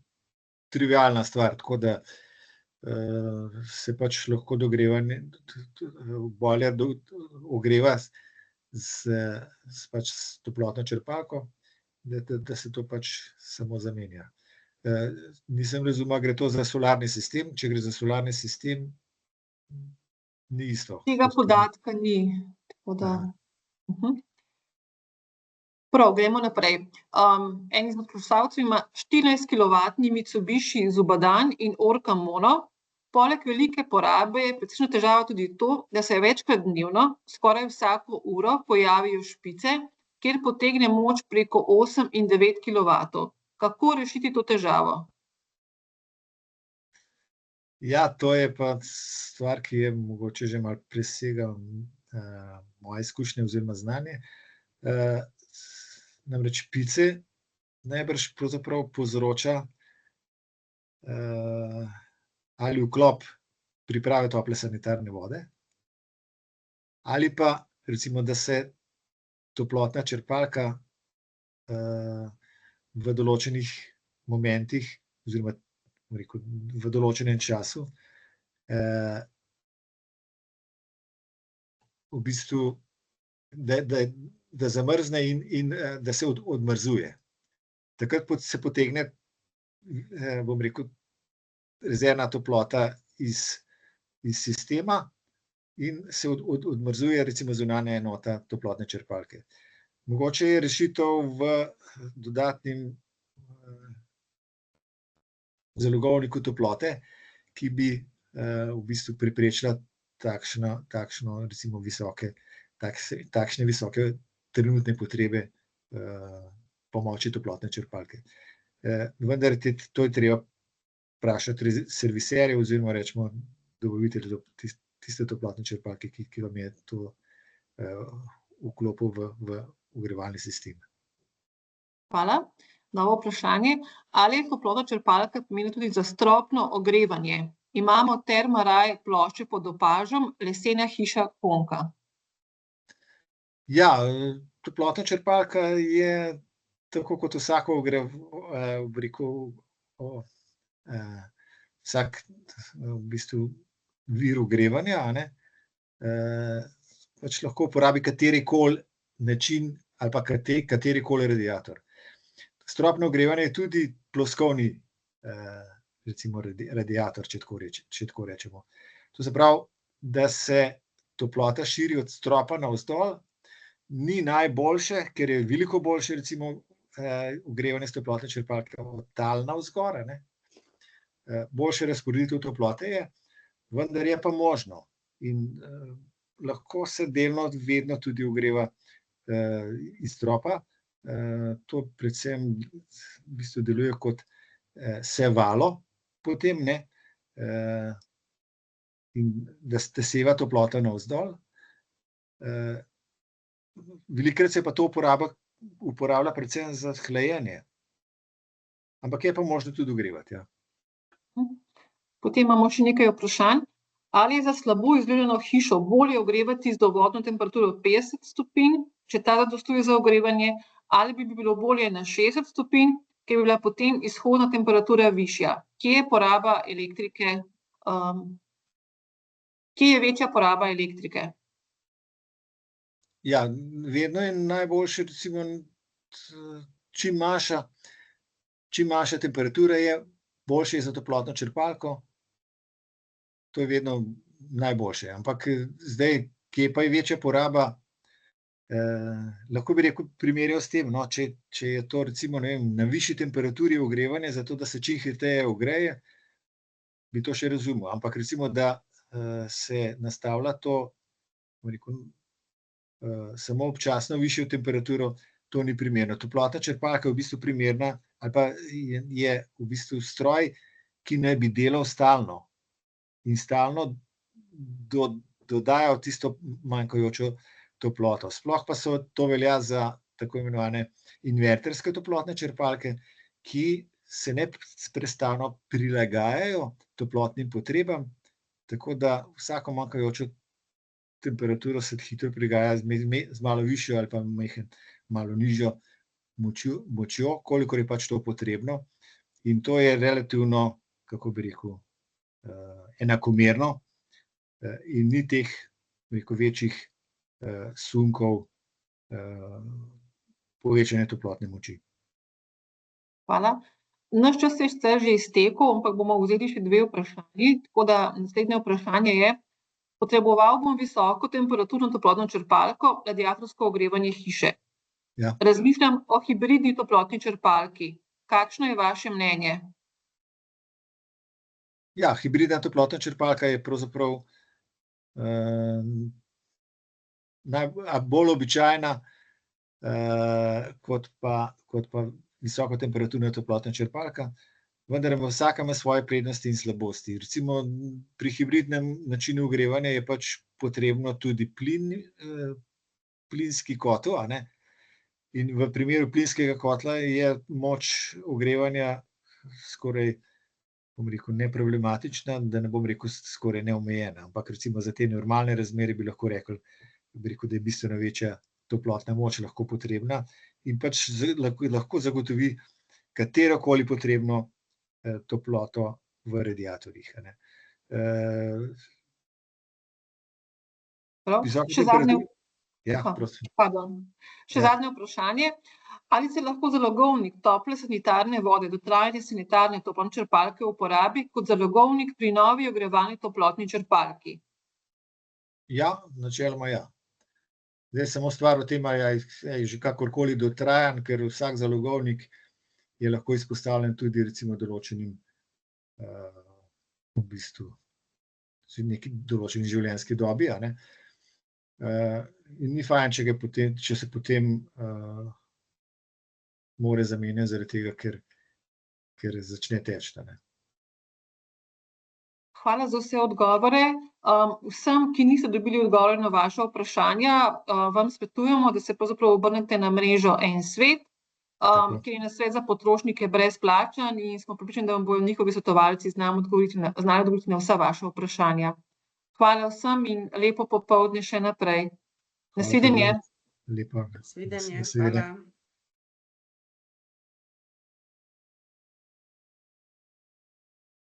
trivialna stvar, tako da se pač lahko bojler ogreva s toplotno črpalko, da se to pač samo zamenja. Nisem razumel, gre to za solarni sistem, če gre za solarni sistem, ni isto. Tega podatka ni, tako da. Prav, gremo naprej. En izmed poslušalcev ima 14-kilovatni Mitsubishi Zubadan in Orca Mono. Poleg velike porabe je precejšnja težava tudi to, da se večkrat dnevno, skoraj vsako uro, pojavijo špice, kjer potegne moč preko 8 in 9 kilovatov. Kako rešiti to težavo? Ja, to je pa stvar, ki je mogoče že malo presega moje izkušnje oziroma znanje. Namreč špice najbrž pravzaprav povzroča ali vklop priprave tople sanitarne vode, ali pa recimo, da se toplotna črpalka v določenih momentih oziroma v določenem času v bistvu, da zamrzne in da se odmrzuje. Takrat se potegne, bom rekel, rezervna toplota iz iz sistema in se odmrzuje recimo zunanja enota toplotne črpalke. Mogoče je rešitev v dodatnem zalogovniku toplote, ki bi v bistvu preprečila takšne visoke trenutne potrebe pomoči toplotne črpalke. Vendar to je treba vprašati serviserje oziroma rečemo dobavitelje tiste toplotne črpalke, ki vam je to vklopil v ogrevalni sistem. Hvala. Novo vprašanje. Ali je toplotna črpalka pomeni tudi za stropno ogrevanje? Imamo termoraj plošče pod opažom, lesena hiša Konka. Ja, toplotna črpalka je tako kot vsako vsak v bistvu vir ogrevanja, pač lahko uporabi katerikoli način ali pa katerikoli radiator. Stropno ogrevanje je tudi ploskovni recimo radiator, če tako rečemo. To se pravi, da se toplota širi od stropa navzdol, ni najboljše, ker je veliko boljše recimo ogrevanje s toplotne črpalke od tal navzgor, boljša razporeditev toplote je, vendar je pa možno in lahko se delno vedno tudi ogreva iz stropa. To predvsem v bistvu deluje kot sevalo potem, in da seva toplota navzdol. Velikokrat se pa to uporablja predvsem za hlajenje. Ampak je pa možno tudi ogrevati, ja. Potem imamo še nekaj vprašanj. Ali je za slabo izgledano hišo bolje ogrevati z dovodno temperaturo 50 stopinj, če ta zadostuje za ogrevanje, ali bi bilo bolje na 60 stopinj, ker bi bila potem izhodna temperatura višja? Kje je poraba elektrike? Kje je večja poraba elektrike? Ja, vedno je najboljše, recimo, čim manjša temperatura je, boljše je za toplotno črpalko. To je vedno najboljše. Ampak zdaj, kje pa je večja poraba, lahko bi rekel primerjal s tem, če je to recimo, na višji temperaturi ogrevanje, zato da se čim hitreje ogreje, bi to še razumel. Ampak recimo, da se nastavlja to, samo občasno višjo temperaturo, to ni primerno. Toplotna črpalka je v bistvu primerna, ali pa je v bistvu stroj, ki naj bi delal stalno in stalno dodajal tisto manjkajočo toploto. Sploh pa to velja za tako imenovane inverterske toplotne črpalke, ki se neprestano prilagajajo toplotnim potrebam, tako da vsako manjkajočo temperaturo se hitro prilagaja z malo višjo ali pa malo nižjo močjo, kolikor je pač to potrebno. In to je relativno, kako bi rekel, enakomerno in ni teh večjih sunkov povečanja toplotne moči. Hvala. Naš čas se je že iztekel, ampak bomo vzeli še 2 vprašanji. Tako da naslednje vprašanje je: potreboval bom visoko temperaturno toplotno črpalko, radiatorsko ogrevanje hiše. Ja. Razmišljam o hibridni toplotni črpalki. Kakšno je vaše mnenje? Ja, hibridna toplotna črpalka je pravzaprav bolj običajna kot pa visokotemperaturna toplotna črpalka, vendar vsaka ima svoje prednosti in slabosti. Recimo pri hibridnem načinu ogrevanja je pač potrebno tudi plinski kotel, in v primeru plinskega kotla je moč ogrevanja skoraj, bom rekel, neproblematična, da ne bom rekel skoraj neomejena, ampak recimo za te normalne razmere bi lahko rekel, da je bistveno večja toplotna moč lahko potrebna in pač lahko zagotovi katerokoli potrebno toploto v radiatorjih. Ja, prosim. Pardon. Še Ja. zadnje vprašanje. Ali se lahko zalogovnik tople sanitarne vode dotrajane sanitarne toplotne črpalke uporabi kot zalogovnik pri novi ogrevalni toplotni črpalki? Ja, načeloma ja. Zdaj samo stvar v tem, ali je že kakorkoli dotrajan, ker vsak zalogovnik je lahko izpostavljen tudi recimo določenim v bistvu neki določeni življenjski dobi, a ne. In ni fajn, če se potem more zamenjati zaradi tega, ker začne teči, a ne. Hvala za vse odgovore. Vsem, ki niste dobili odgovore na vaša vprašanja, vam svetujemo, da se pravzaprav obrnete na mrežo En svet, Tako. kjer je nasvet za potrošnike brezplačen in smo prepričani, da vam bodo njihovi svetovalci znali odgovoriti na vsa vaša vprašanja. Hvala vsem in lepo popoldne še naprej. Hvala Nasvidenje. tudi. Lepo. Nasvidenje, Nasvidenje. hvala.